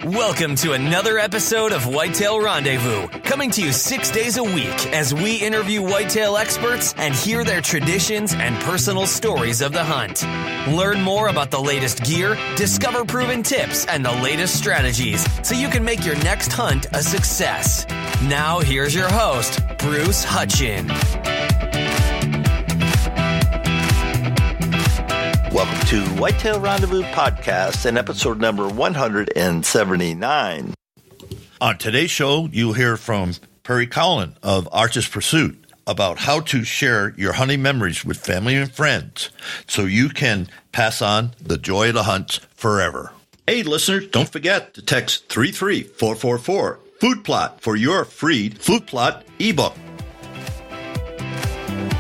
Welcome to another episode of Whitetail Rendezvous, coming to you 6 days a week as we interview whitetail experts and hear their traditions and personal stories of the hunt. Learn more about the latest gear, discover proven tips, and the latest strategies so you can make your next hunt a success. Now, here's your host, Bruce Hutchin. Welcome to Whitetail Rendezvous Podcast and episode number 179. On today's show, you'll hear from Cowling of Archers Pursuit about how to share your hunting memories with family and friends so you can pass on the joy of the hunt forever. Hey, listeners, don't forget to text 33444 Food Plot for your free Food Plot ebook.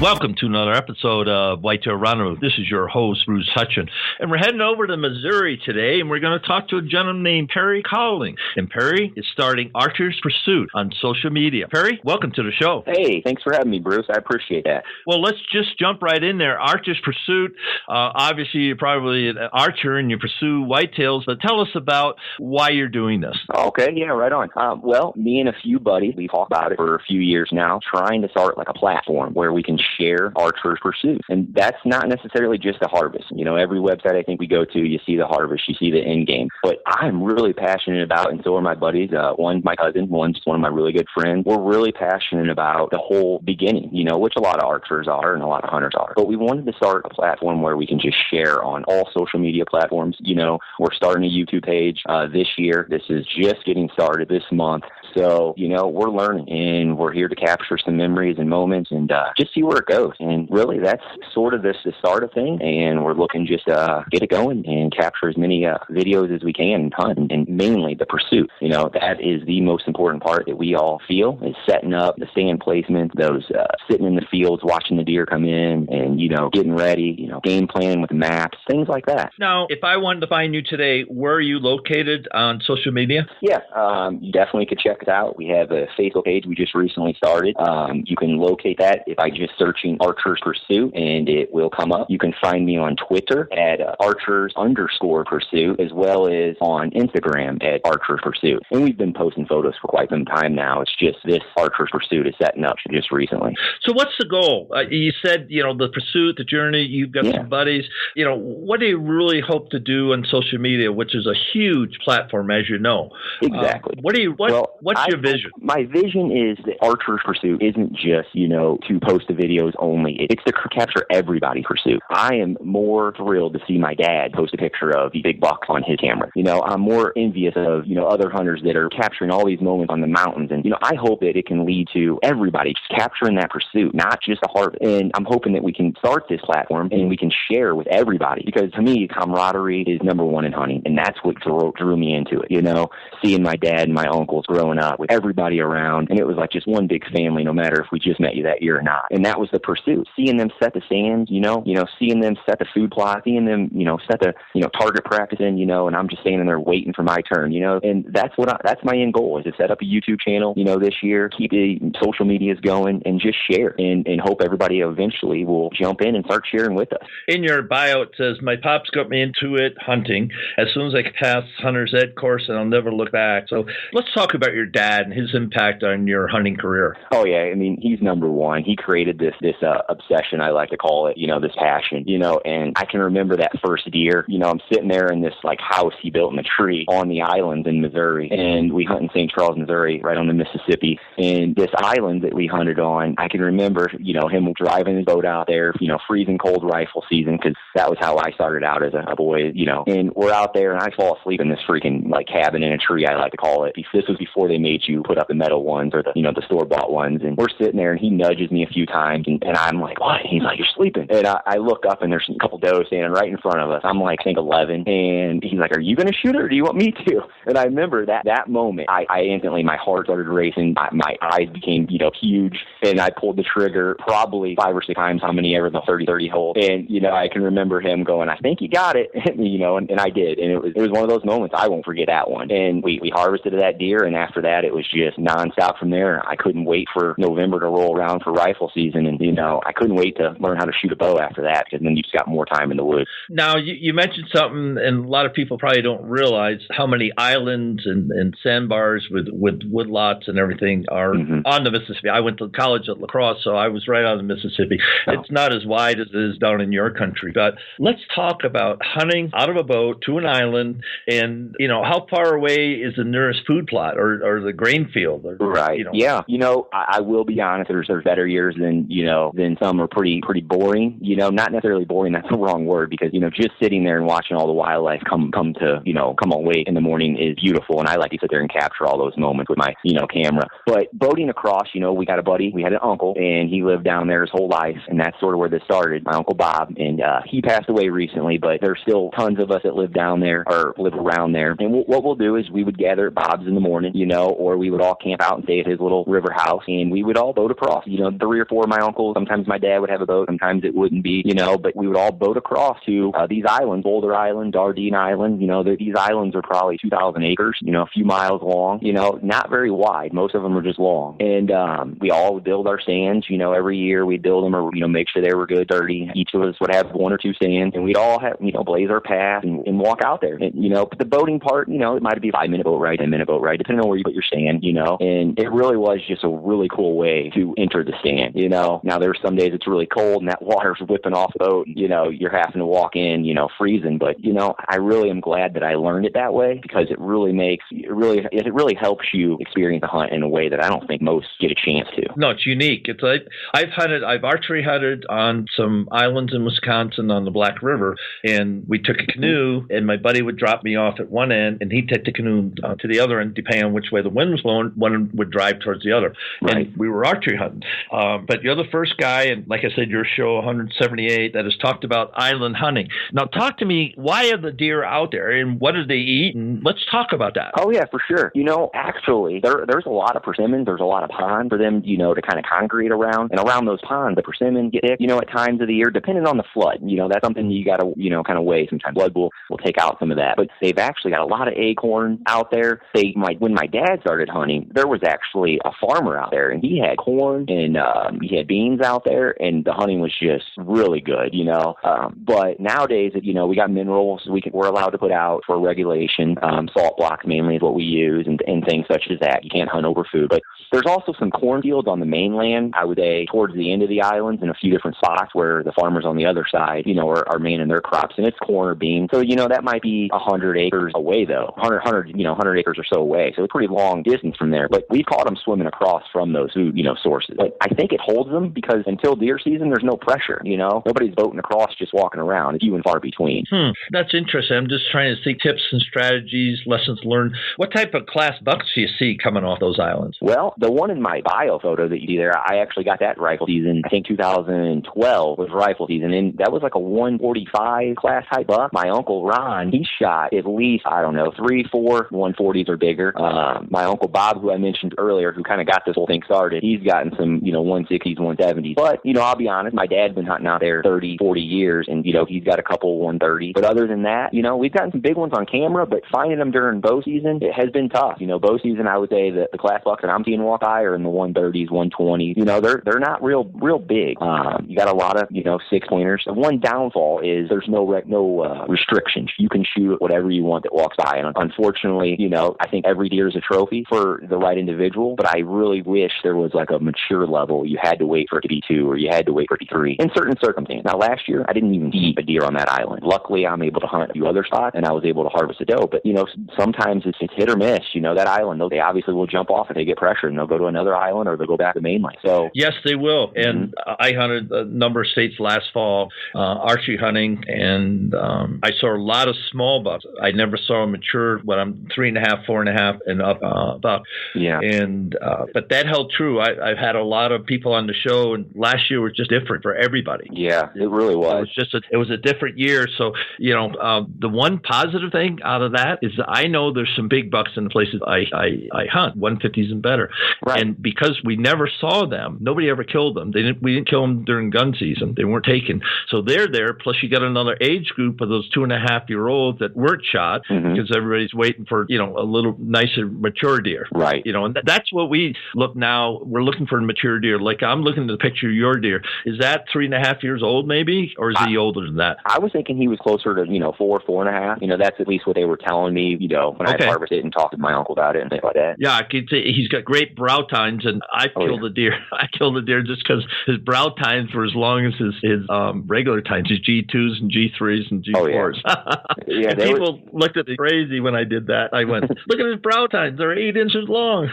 Welcome to another episode of Whitetail Rendezvous. This is your host, Bruce Hutchin. And we're heading over to Missouri today, and we're going to talk to a gentleman named Perry Cowling. And Perry is starting Archers Pursuit on social media. Perry, welcome to the show. Hey, thanks for having me, Bruce. I appreciate that. Well, let's just jump right in there. Archers Pursuit, obviously you're probably an archer and you pursue whitetails, but tell us about why you're doing this. Okay, yeah, right on. Well, me and a few buddies, we've talked about it for a few years now, trying to start like a platform where we can share Archers Pursuit. And that's not necessarily just the harvest. You know, every website I think we go to, you see the harvest, you see the end game. But I'm really passionate about, and so are my buddies. One's my cousin, one's one of my really good friends. We're really passionate about the whole beginning, you know, which a lot of archers are and a lot of hunters are. But we wanted to start a platform where we can just share on all social media platforms. You know, we're starting a YouTube page this year. This is just getting started this month. So, you know, we're learning and we're here to capture some memories and moments and just see where it goes. And really, that's sort of the start of thing. And we're looking just get it going and capture as many videos as we can and hunt. And mainly the pursuit. You know, that is the most important part that we all feel is setting up the stand placement, those sitting in the fields, watching the deer come in and, you know, getting ready, you know, game planning with maps, things like that. Now, if I wanted to find you today, where are you located on social media? Yeah, you definitely could check us out. We have a Facebook page we just recently started. You can locate that by just searching Archers Pursuit, and it will come up. You can find me on Twitter at Archers_Pursuit, as well as on Instagram at Archers Pursuit. And we've been posting photos for quite some time now. It's just this Archers Pursuit is setting up just recently. So what's the goal? You said, you know, the pursuit, the journey, you've got some buddies. You know, what do you really hope to do on social media, which is a huge platform, as you know? Exactly. What's your vision? My vision is that Archers Pursuit isn't just, you know, to post the videos only. It's to capture everybody's pursuit. I am more thrilled to see my dad post a picture of the big buck on his camera. You know, I'm more envious of, you know, other hunters that are capturing all these moments on the mountains. And, you know, I hope that it can lead to everybody just capturing that pursuit, not just the harvest. And I'm hoping that we can start this platform and we can share with everybody. Because to me, camaraderie is number one in hunting. And that's what drew me into it. You know, seeing my dad and my uncles growing up with everybody around. And it was like just one big family, no matter if we just met you that year or not. And that was the pursuit. Seeing them set the stands, you know, seeing them set the food plot, seeing them, you know, set the, you know, target practicing, you know, and I'm just standing there waiting for my turn, you know, and that's my end goal is to set up a YouTube channel, you know, this year, keep the social medias going and just share and hope everybody eventually will jump in and start sharing with us. In your bio, it says, my pops got me into it hunting as soon as I could pass hunter's ed course and I'll never look back. So let's talk about your dad and his impact on your hunting career. Oh yeah. I mean, he's number one. He created this obsession, I like to call it, you know, this passion, you know, and I can remember that first deer, you know, I'm sitting there in this like house he built in a tree on the islands in Missouri, and we hunt in St. Charles, Missouri, right on the Mississippi. And this island that we hunted on, I can remember, you know, him driving his boat out there, you know, freezing cold rifle season, because that was how I started out as a boy, you know, and we're out there and I fall asleep in this freaking like cabin in a tree, I like to call it. This was before they made you put up the metal ones or the, you know, the store-bought ones. And we're sitting there and he nudges me a few times and I'm like, what? He's like, you're sleeping. And I look up and there's a couple does standing right in front of us. I'm like, I think 11. And he's like, are you going to shoot it or do you want me to? And I remember that moment, I instantly, my heart started racing. My eyes became, you know, huge. And I pulled the trigger probably 5 or 6 times, how many ever the 30-30 hold. And, you know, I can remember him going, I think you got it. You know, and I did. And it was one of those moments. I won't forget that one. And we harvested that deer. And after that, it was just nonstop from there. I couldn't wait for November to roll around for rifle season. And, I couldn't wait to learn how to shoot a bow after that, because then you just got more time in the woods. Now, you mentioned something, and a lot of people probably don't realize how many islands and sandbars with woodlots and everything are on the Mississippi. I went to college at La Crosse, so I was right on the Mississippi. Oh. It's not as wide as it is down in your country. But let's talk about hunting out of a boat to an island, and, how far away is the nearest food plot or the grain field? Right. Yeah. I will be honest, there's better years than some are pretty boring. Not necessarily boring, that's the wrong word, because, just sitting there and watching all the wildlife come awake in the morning is beautiful. And I like to sit there and capture all those moments with my, camera. But boating across, we got a buddy, we had an uncle, and he lived down there his whole life. And that's sort of where this started, my Uncle Bob. And he passed away recently, but there's still tons of us that live down there or live around there. And what we'll do is we would gather at Bob's in the morning, or we would all camp out and stay at his little river house, and we would all boat across. 3 or 4 of my uncles, sometimes my dad would have a boat, sometimes it wouldn't be, but we would all boat across to these islands, Boulder Island, Dardenne Island. These islands are probably 2,000 acres, a few miles long, not very wide. Most of them are just long. And we all would build our stands, every year we'd build them or, make sure they were good, dirty. Each of us would have 1 or 2 stands, and we'd all have, blaze our path and walk out there. And, but the boating part, it might be a 5-minute boat ride, 10-minute boat ride, depending on where you put your stand, and it really was just a really cool way to enter the stand, Now there's some days it's really cold and that water's whipping off the boat, you're having to walk in, freezing, but, I really am glad that I learned it that way, because it really helps you experience the hunt in a way that I don't think most get a chance to. No, it's unique. It's like I've archery hunted on some islands in Wisconsin on the Black River, and we took a canoe, and my buddy would drop me off at one end, and he'd take the canoe to the other end, depending on which way the wind was blowing. One would drive towards the other, right. And we were archery hunting. But you're the first guy, and like I said, your show 178 that has talked about island hunting. Now, talk to me. Why are the deer out there, and what do they eat? And let's talk about that. Oh yeah, for sure. Actually, there's a lot of persimmons. There's a lot of ponds for them, to kind of congregate around. And around those ponds, the persimmons get thick, at times of the year, depending on the flood. That's something you got to, kind of weigh. Sometimes flood will take out some of that. But they've actually got a lot of acorn out there. When my dad started hunting, there was actually a farmer out there, and he had corn and he had beans out there, and the hunting was just really good, But nowadays, we got minerals we're allowed to put out for regulation. Salt blocks mainly is what we use, and things such as that. You can't hunt over food. But there's also some cornfields on the mainland, I would say, towards the end of the islands, in a few different spots where the farmers on the other side, are manning their crops, and it's corn or beans. So, that might be 100 acres away, though. 100 acres or so away. So it's a pretty long distance from there. But we caught them swimming across from those food, sources. But I think it holds them because until deer season, there's no pressure, Nobody's boating across just walking around. It's few and far between. That's interesting. I'm just trying to think tips and strategies, lessons learned. What type of class bucks do you see coming off those islands? Well, the one in my bio photo that you see there, I actually got that rifle season. I think 2012 was rifle season, and that was like a 145 class type buck. My uncle Ron, he shot at least, 3, 4 140s or bigger. My uncle Bob, who I mentioned earlier, who kind of got this whole thing started, he's gotten some, 160s, 170s. But, I'll be honest, my dad's been hunting out there 30, 40 years, and, he's got a couple 130s. But other than that, we've gotten some big ones on camera, but finding them during bow season, it has been tough. Bow season, I would say that the class bucks that I'm seeing walk by are in the 130s, 120s. They're not real big. You got a lot of, 6-pointers. The one downfall is there's no restrictions. You can shoot at whatever you want that walks by. And unfortunately, I think every deer is a trophy for the right individual, but I really wish there was like a mature level. You had to wait for it to be 2, or you had to wait for it to be 3 in certain circumstances. Now, last year, I didn't even see a deer on that island. Luckily, I'm able to hunt a few other spots, and I was able to harvest a doe. But, sometimes it's hit or miss. That island, they obviously will jump off if they get pressure, and they'll go to another island or they'll go back to mainland. So yes, they will. And I hunted a number of states last fall, archery hunting, and I saw a lot of small bucks. I never saw a mature, when I'm 3.5, 4.5 and up buck. Yeah. And but that held true. I've had a lot of people on the show, and last year was just different for everybody. Yeah, it really was. It was a different year. So the one positive thing out of that is that I know there's some big bucks in the places I hunt, 150s and better. Right. And because we never saw them, nobody ever killed them. We didn't kill them during gun season. They weren't taken. So they're there. Plus, you got another age group of those 2.5-year-olds that weren't shot because everybody's waiting for, a little nicer mature deer. Right. And that's what we look now. We're looking for mature deer. Like I'm looking at the picture of your deer. Is that 3.5 years old maybe? Or is he older than that? I was thinking he was closer to, 4.5. That's at least what they were telling me, when I harvested and talked to my uncle about it and things like that. Yeah, I could say he's got great brow tines, and I killed the deer. I killed the deer just because his brow tines were as long as his regular tines, his G2s and G3s and G4s. Yeah, and people looked at me crazy when I did that. I went, look at his brow tines; they're 8 inches long.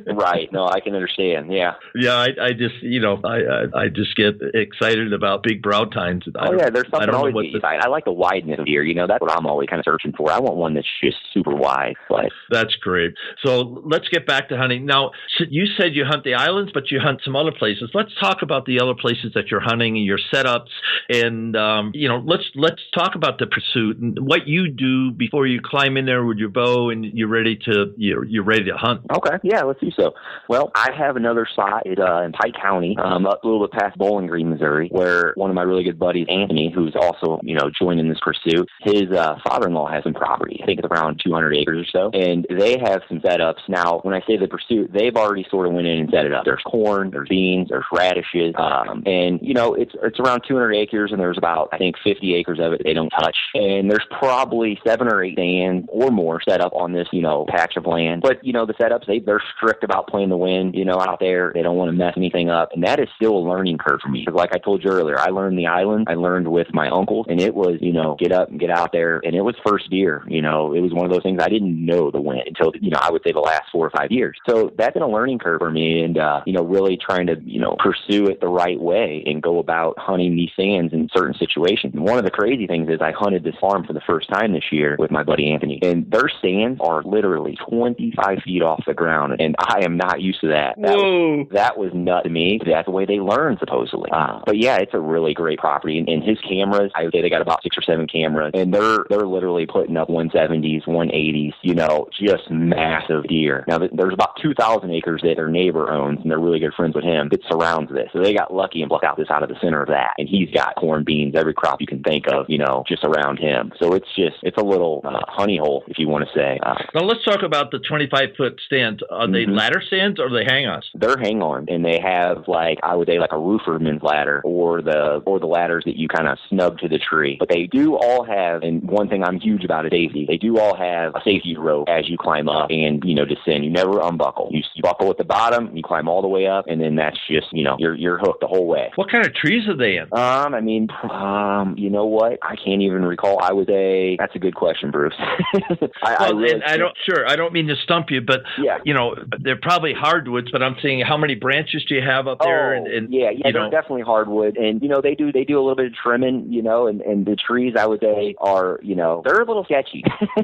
Right. No, I can understand. Yeah. Yeah, I just I just get excited about big brow tines. There's something always. I like the wideness of deer. That's what I'm always kind of searching for. I want one that's just super wide. But that's great. So let's get back to hunting. Now, you said you hunt the islands, but you hunt some other places. Let's talk about the other places that you're hunting and your setups. And, let's talk about the pursuit and what you do before you climb in there with your bow and you're ready to hunt. Okay. Yeah, let's do so. Well, I have another site in Pike County, up a little bit past Bowling Green, Missouri, where one of my really good buddies, Anthony, who's also, joining this pursuit, his father-in-law has some property. I think it's around 200 acres or so. And they have some setups. Now, when I say the pursuit, they've already sort of went in and set it up. There's corn, there's beans, there's radishes. And, it's around 200 acres, and there's about, I think, 50 acres of it they don't touch. And there's probably 7 or 8 stands or more set up on this, patch of land. But, the setups, they're strict about playing the wind, out there. They don't want to mess anything up. And that is still a learning curve for me. Because like I told you earlier, I learned the island. I learned with my uncles, and it was, get up and get out there. And it was first deer. It was one of those things I didn't know the wind until, I would say the last 4 or 5 years. So that's been a learning curve for me, and, really trying to, pursue it the right way and go about hunting these stands in certain situations. And one of the crazy things is I hunted this farm for the first time this year with my buddy Anthony, and their stands are literally 25 feet off the ground, and I am not used to that. That was nuts to me. That's the way they learn, supposedly. But yeah, it's a really great property, and his cameras, I would say they got about 6 or 7 cameras, and they're literally putting up 170s, 180s, just massive deer. Now, there's about 2,000 acres that their neighbor owns, and they're really good friends with him, that surrounds this. So they got lucky and blocked out this out of the center of that. And he's got corn, beans, every crop you can think of, just around him. So it's a little honey hole, if you want to say. Now let's talk about the 25-foot stands. Are they ladder stands or are they hang-ons? They're hang-on, and they have I would say a rooferman's ladder or the ladders that you kind of snug to the tree. But they do all have, and one thing I'm huge about is safety. They do all have a safety rope as you climb up and descend. You never unbuckle. You buckle at the bottom, you climb all the way up, and then that's just you're hooked the whole way. What kind of trees are they in? You know what? I can't even recall. I would say that's a good question, Bruce. I don't mean to stump you, but they're probably hardwoods. But I'm saying, how many branches do you have up there? They're definitely hardwood, and they do a little bit of trimming, and the trees I would say are they're a little sketchy.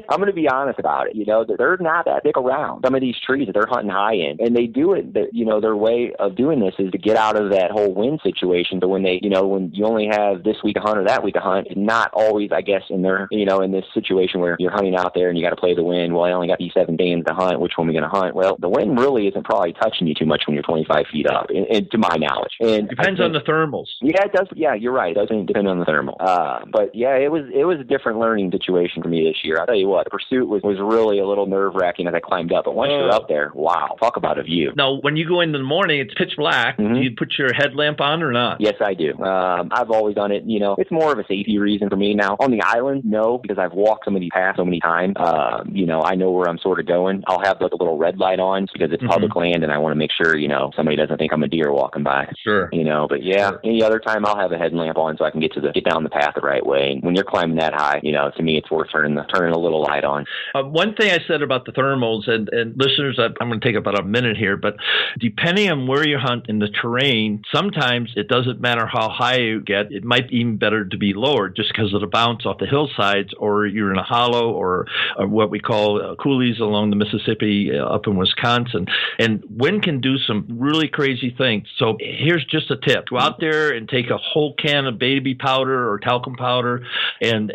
I'm going to be honest about it. They're not that big around. Some of these trees that they're hunting high in, and they do it. Their way of doing this is to get out of that whole wind situation. So when when you only have this week a hunt or that week a hunt, it's not always, I guess, in their in this situation where you're hunting out there and you got to play the wind. Well, I only got these 7 days to hunt. Which one are we going to hunt? Well, the wind really isn't probably touching you too much when you're 25 feet up, and to my knowledge. And depends on the thermals. Yeah, it does. Yeah, you're right. It doesn't depend on the thermal. But yeah, it was a different learning situation for me this year. I'll tell you what, the pursuit was really a little nerve-wracking as I climbed up. But once you're up there, wow, talk about a view. Now, when you go in the morning, it's pitch black. Do you put your headlamp on or not? Yes, I do. I've always done it. It's more of a safety reason for me. Now, on the island, no, because I've walked some of these paths so many times. I know where I'm sort of going. I'll have a little red light on because it's public land, and I want to make sure, somebody doesn't think I'm a deer walking by. Sure. But yeah, any other time I'll have a headlamp on so I can get down the path the right way. And when you're climbing that high, to me, it's worth turning a little light on. One thing I said about the thermals, and listeners, I'm going to take about a minute here, but depending on where you hunt in the terrain, sometimes it doesn't matter how high you get. It might be even better to be lower just because of the bounce off the hillsides, or you're in a hollow, or what we call coulees along the Mississippi up in Wisconsin. And wind can do some really crazy things. So here's just a tip. Go out there and take a whole can of baby powder or talcum powder and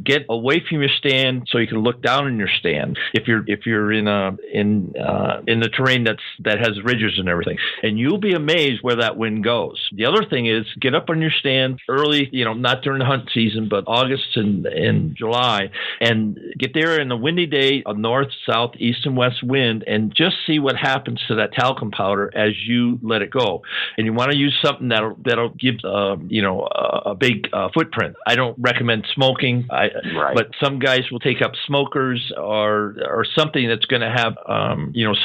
get away from your stand so you can look down in your stand. If you're in the the terrain that has ridges and everything. And you'll be amazed where that wind goes. The other thing is get up on your stand early, not during the hunt season, but August and July, and get there in a windy day, a north, south, east, and west wind, and just see what happens to that talcum powder as you let it go. And you want to use something that'll give a big footprint. I don't recommend smoking, but some guys will take up smokers or something that's going to have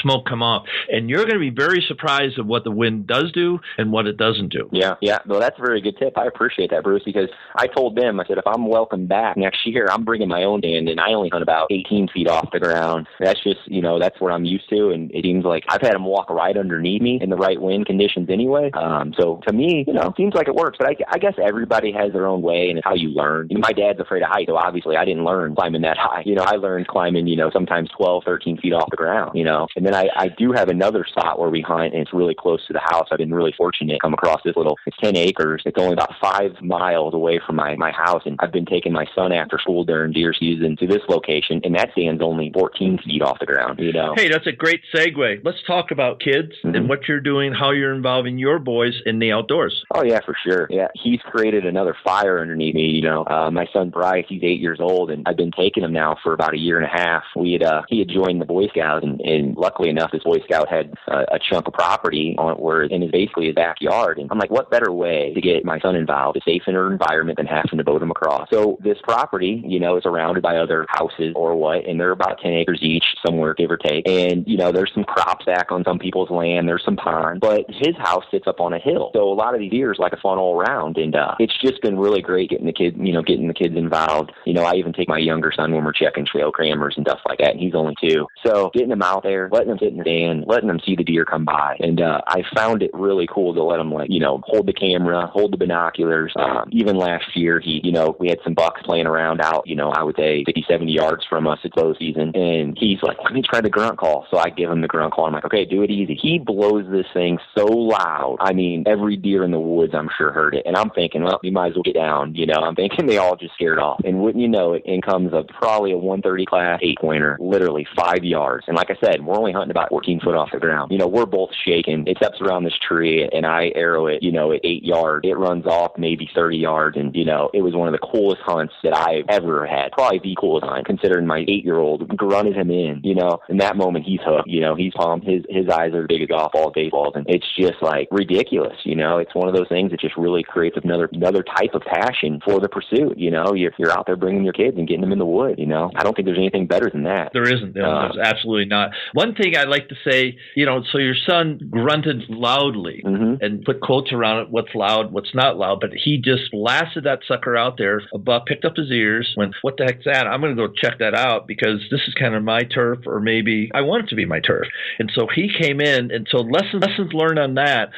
smoke come off, and you're going to be very surprised at what the wind does do and what it doesn't do. Yeah. Well, that's a very good tip. I appreciate that, Bruce, because I told them, I said, if I'm welcome back next year, I'm bringing my own stand, and I only hunt about 18 feet off the ground. That's just, that's what I'm used to, and it seems like I've had them walk right underneath me in the right wind conditions anyway. So to me, it seems like it works, but I guess everybody has their own way, and it's how you learn. My dad's afraid of height, so obviously I didn't learn climbing that high. I learned climbing, sometimes 12, 13 feet off the ground, and then I do have another spot where we hunt, and it's really close to the house. I've been really fortunate to come across this it's 10 acres. It's only about 5 miles away from my house, and I've been taking my son after school during deer season to this location, and that stand's only 14 feet off the ground, Hey, that's a great segue. Let's talk about kids and what you're doing, how you're involving your boys in the outdoors. Oh, yeah, for sure. Yeah, he's created another fire underneath me, My son Bryce, he's 8 years old, and I've been taking him now for about a year and a half. He had joined the Boy Scouts, and luckily enough, this Boy Scout had a chunk of property in basically his backyard. And I'm like, what better way to get my son involved, a safer environment than having to boat him across? So this property, is surrounded by other houses or what, and they're about 10 acres each, somewhere, give or take. And, there's some crop stack on some people's land, there's some ponds, but his house sits up on a hill. So a lot of these deer is like a fun all around, and it's just been really great getting the kids involved. I even take my younger son when we're checking trail cameras and stuff like that, and he's only 2. So getting them out there, letting them sit in the stand, letting them see the deer come by. And I found it really cool to let them, hold the camera, hold the binoculars. Even last year, we had some bucks playing around out, I would say 50, 70 yards from us at bow season. And he's like, let me try the grunt call. So I give him the grunt call. I'm like, okay, do it easy. He blows this thing so loud. I mean, every deer in the woods, I'm sure, heard it. And I'm thinking, well, we might as well get down. I'm thinking they all just scared off. And wouldn't you know it, in comes probably a 130 class 8-pointer, literally 5 yards. And like I said, we're only hunting about 14 foot off the ground. We're both shaking. It steps around this tree, and I arrow it, at 8 yards. It runs off maybe 30 yards. And, it was one of the coolest hunts that I've ever had. Probably the coolest hunt, considering my 8-year-old grunted him in, In that moment, he's hooked. He's pumped. His eyes are big as golf ball baseballs. And it's just like ridiculous. It's one of those things that just really creates another type of passion for the pursuit. You're out there bringing your kids and getting them in the wood. I don't think there's anything better than that. There isn't. There's absolutely not. One thing I'd like to say, so your son grunted loudly and put quotes around it, what's loud, what's not loud, but he just blasted that sucker out there. A buck picked up his ears, went, what the heck's that? I'm going to go check that out because this is kind of my turf, or maybe I want it to be my turf. And so he came in, and so lessons learned on that,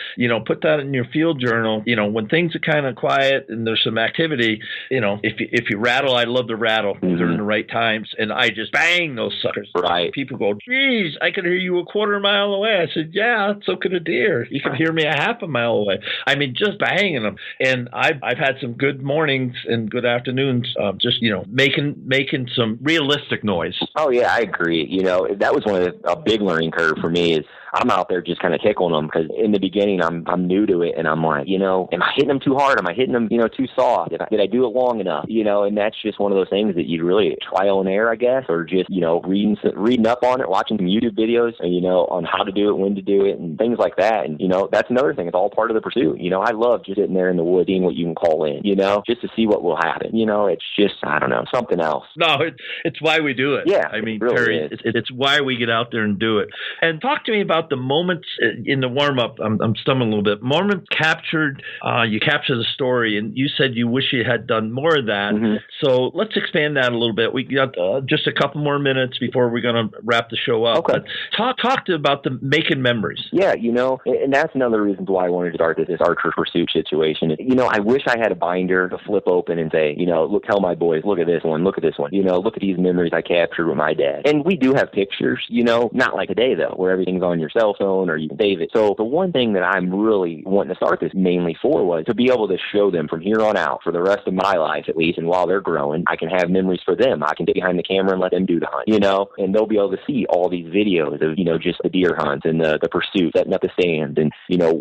put that in your field journal. When things are kind of quiet and there's some activity, if you rattle, I love to rattle. They're in the right times, and I just bang those suckers. Right. People go, geez, I could hear you a quarter mile away. I said, yeah, so could a deer. You can hear me a half a mile away. I mean, just banging them. And I've had some good mornings and good afternoons, just making some realistic noise. Oh yeah, I agree. That was one of a big learning curve for me. Is I'm out there just kind of tickling them, because in the beginning I'm new to it, and I'm like, am I hitting them too hard? Am I hitting them, too soft? Did I do it long enough? And that's just one of those things that you really trial and error, I guess, or just reading up on it, watching some YouTube videos, on how to do it, when to do it, and things like that. And that's another thing. It's all part of the pursuit. I love just sitting there in the woods, seeing what you can call in, just to see what will happen. It's just, I don't know, something else. No, it's why we do it. Yeah, I mean, really Perry, it's why we get out there and do it. And talk to me about the moments in the warm-up. I'm stumbling a little bit. Moments captured, you capture the story, and you said you wish you had done more of that. So let's expand that a little bit. We got just a couple more minutes before we're going to wrap the show up. Okay. But talk about the making memories. Yeah, and that's another reason why I wanted to start this Archer Pursuit situation. I wish I had a binder to flip open and say, look, tell my boys, look at this one, look at this one, look at these memories I captured with my dad. And we do have pictures, not like today though, where everything's on your cell phone or you can save it. So the one thing that I'm really wanting to start this mainly for was to be able to show them from here on out for the rest of my life, at least, and while they're growing, I can have memories for them. I can get behind the camera and let them do the hunt, and they'll be able to see all these videos of, just the deer hunts and the pursuit, setting up the stand and,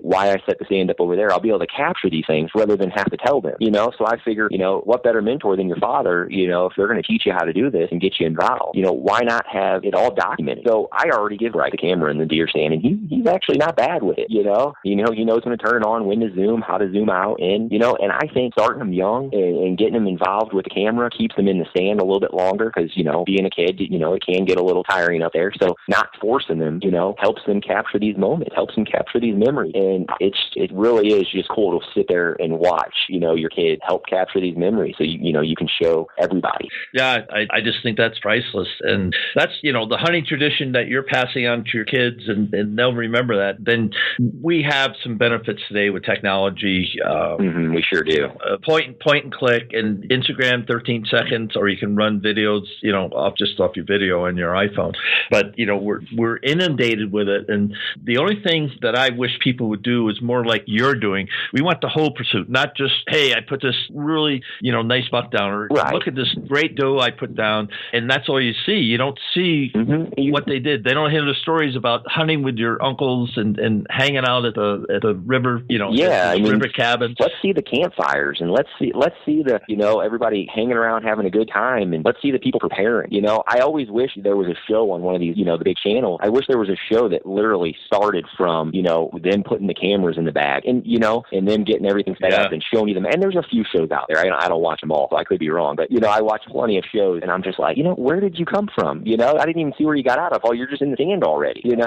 why I set the stand up over there. I'll be able to capture these things rather than have to tell them, so I figure, what better mentor than your father, if they're going to teach you how to do this and get you involved, why not have it all documented? So I already give Bryce the camera in the deer stand, and he's actually not bad with it, he knows when to turn it on, when to zoom, how to zoom out, and I think starting them young and getting them involved with the camera keeps them in the stand a little bit longer because, being a kid, it can get a little tiring up there. So not forcing them, helps them capture these moments, helps them capture these memories. And it really is just cool to sit there and watch, your kid help capture these memories. So, you can show everybody. Yeah, I just think that's priceless. And that's, the hunting tradition that you're passing on to your kids and they'll remember that. Then we have some benefits today with technology. We sure do. Point and click and Instagram 13 seconds, or you can run videos, off your video on your iPhone. But, we're inundated with it. And the only thing that I wish people would do is more like you're doing. We want the whole pursuit, not just, hey, I put this really, nice buck down, or look at this great doe I put down. And that's all you see. You don't see what they did. They don't hear the stories about hunting with your uncles and hanging out at the river, river cabins. Let's see the campfires and let's see the, everybody hanging around having a good time, and let's see the people preparing. I always wish there was a show on one of these, the big channels. I wish there was a show that literally started from, them putting the cameras in the bag and, and them getting everything set up and showing you them. And there's a few shows out there. I don't watch them all, so I could be wrong, but, I watch plenty of shows and I'm just like, where did you come from? I didn't even see where you got out of. Oh, you're just in the stand already, and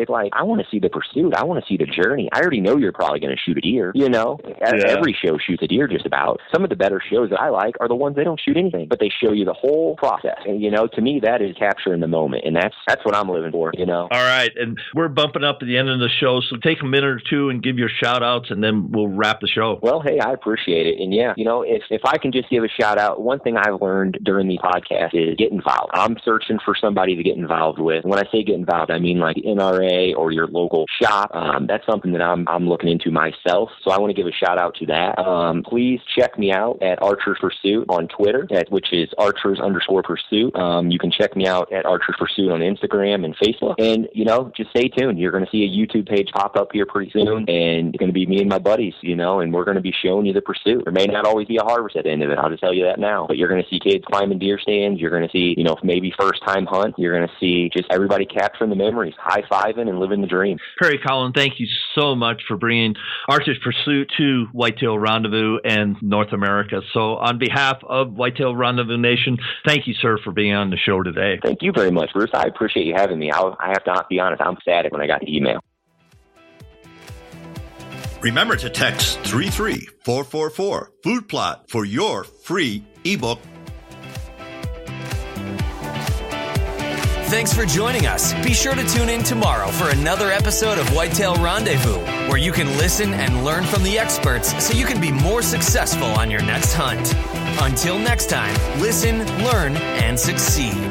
it's like, I want to see the pursuit. I want to see the journey. I already know you're probably going to shoot a deer, Every show shoots a deer just about. Some of the better shows that I like are the ones they don't shoot anything, but they show you the whole process. And, to me, that is capturing the moment. And that's what I'm living for, All right. And we're bumping up at the end of the show. So take a minute or two and give your shout outs and then we'll wrap the show. Well, hey, I appreciate it. And if I can just give a shout out, one thing I've learned during the podcast is get involved. I'm searching for somebody to get involved with. And when I say get involved, I mean like NRA or your local shop. That's something that I'm looking into myself. So I want to give a shout out to that. Please check me out at Archers Pursuit on Twitter, which is Archers_Pursuit. You can check me out at Archers Pursuit on Instagram and Facebook. And, just stay tuned. You're going to see a YouTube page pop up here pretty soon. And it's going to be me and my buddies, and we're going to be showing you the pursuit. There may not always be a harvest at the end of it. I'll just tell you that now. But you're going to see kids climbing deer stands. You're going to see, maybe first time hunt. You're going to see just everybody capturing the memories, high-fiving and living the dream. Perry Cowling, thank you so much for bringing Archers Pursuit to Whitetail Rendezvous and North America. So on behalf of Whitetail Rendezvous Nation, thank you, sir, for being on the show today. Thank you very much, Bruce. I appreciate you having me. I have to be honest, I'm ecstatic when I got the email. Remember to text 33444 Food Plot for your free ebook. Thanks for joining us. Be sure to tune in tomorrow for another episode of Whitetail Rendezvous, where you can listen and learn from the experts so you can be more successful on your next hunt. Until next time, listen, learn, and succeed.